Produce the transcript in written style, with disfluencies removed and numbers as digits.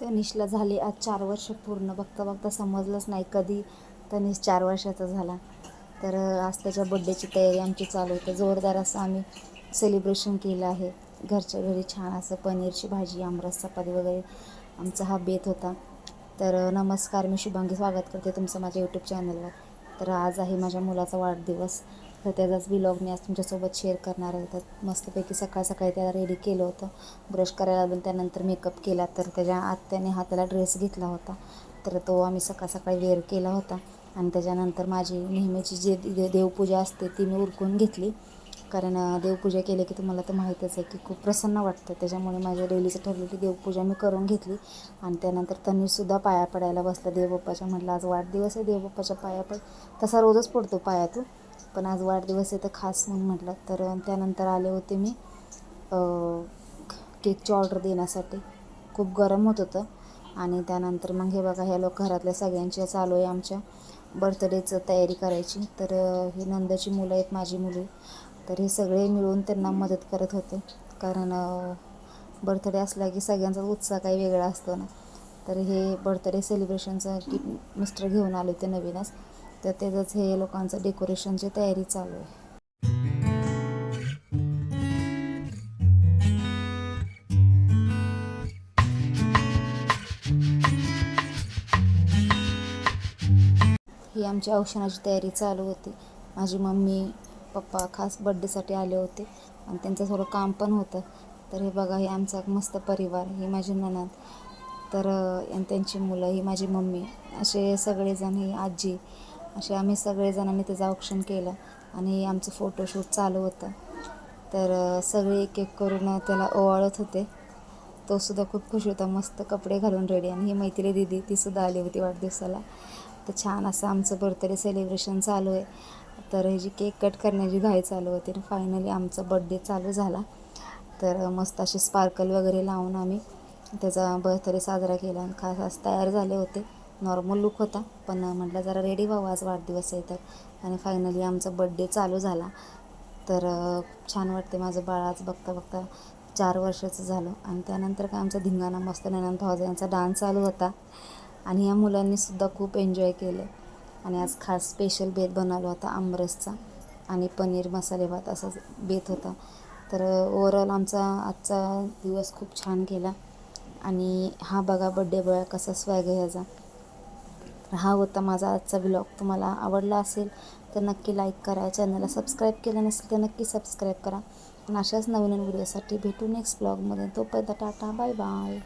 तनिषला झाली आज 4 वर्ष पूर्ण. बघता बघता समजलंच नाही कधी तनिष 4 वर्षाचा झाला. तर आज त्याच्या बड्डेची तयारी आमची चालू होतं. जोरदार असं आम्ही सेलिब्रेशन केलं आहे. घरच्या घरी छान असं पनीरची भाजी, आमरस, चपाती वगैरे आमचा हा बेत होता. तर नमस्कार, मी शुभांगी स्वागत करते तुमचं माझ्या यूट्यूब चॅनलवर. तर आज आहे माझ्या मुलाचा वाढदिवस. तर त्याचाच व्लॉग मी आज तुमच्यासोबत शेअर करणार आहे. तर मस्तपैकी सकाळ सकाळी त्याला रेडी केलं होतं, ब्रश करायला लागून त्यानंतर मेकअप केला. तर त्याच्या आत्याने हाताला ड्रेस घेतला होता, तर तो आम्ही सकाळ सकाळी वेअर केला होता. आणि त्याच्यानंतर माझी नेहमीची जी देवपूजा असते ती मी उरकून घेतली. कारण देवपूजा केली की तुम्हाला तर माहीतच आहे की खूप प्रसन्न वाटतं. त्याच्यामुळे माझ्या डेलीचं ठरलेली देवपूजा मी करून घेतली. आणि त्यानंतर तनिषसुद्धा पाया पडायला बसला देवबाप्पाच्या. म्हटलं आज वाढदिवस आहे, देवबाप्पाच्या पाया पड. तसा रोजच पडतो पाया तो, पण आज वाढदिवस आहे तर खास म्हणून म्हटलं. तर त्यानंतर आले होते मी केकची ऑर्डर देण्यासाठी. खूप गरम होत होतं. आणि त्यानंतर मग हे बघा, ह्या लोक घरातल्या सगळ्यांच्या चालू आहे आमच्या बर्थडेचं तयारी करायची. तर ही नंदाची मुलं आहेत, माझी मुली. तर हे सगळे मिळून त्यांना मदत करत होते. कारण बर्थडे असला की सगळ्यांचा उत्साह काही वेगळा असतो ना. तर हे बर्थडे सेलिब्रेशनचं किट मिस्टर घेऊन आले होते नवीनच. तर त्याचंच हे लोकांचं डेकोरेशनची तयारी चालू आहे. ही आमची औषणाची तयारी चालू होती. माझी मम्मी पप्पा खास बड्डेसाठी आले होते आणि त्यांचं थोडं काम पण होतं. तर हे बघा, हे आमचा मस्त परिवार. ही माझी नणंद, तर त्यांची मुलं, ही माझी मम्मी, असे सगळेजण, ही आजी, असे आम्ही सगळेजणांनी त्याचं औक्षण केलं. आणि आमचं फोटोशूट चालू होतं. तर सगळे एक एक करून त्याला ओवाळत होते. तो सुद्धा खूप खुश होता, मस्त कपडे घालून रेडी. आणि ही मैत्री दिदी, तीसुद्धा आली होती वाढदिवसाला. तर छान असं आमचं बर्थडे सेलिब्रेशन चालू आहे. तर ह्याची केक कट करण्याची घाई चालू होती. आणि फायनली आमचा बड्डे चालू झाला. तर मस्त असे स्पार्कल वगैरे लावून आम्ही त्याचा बर्थडे साजरा केला. आणि खास आज तयार झाले होते. नॉर्मल लुक होता, पण म्हटलं जरा रेडी व्हावं, आज वाढदिवस आहे तर. आणि फायनली आमचा बड्डे चालू झाला. तर छान वाटते. माझं बाळ आज बघता बघता 4 वर्षाचं झालं. आणि त्यानंतर काय आमचा धिंगाणा मस्त ननंद भावजा यांचा डान्स चालू होता. आणि या मुलांनीसुद्धा खूप एन्जॉय केलं. आणि आज खास स्पेशल बेत बनवला होता आमरसचा आणि पनीर मसाले भात असाच बेत होता. तर ओव्हरऑल आमचा आजचा दिवस खूप छान गेला. आणि हा बघा बड्डे बॉय कसा स्वॅग आहे ह्याचा. तर हा होता माझा आजचा व्लॉग. तुम्हाला आवडला असेल तर नक्की लाईक करा. चॅनलला सबस्क्राईब केलं नसेल तर नक्की सबस्क्राईब करा. आणि अशाच नवीन व्हिडिओसाठी भेटू नेक्स्ट ब्लॉगमध्ये. तोपर्यंत टाटा, बाय बाय.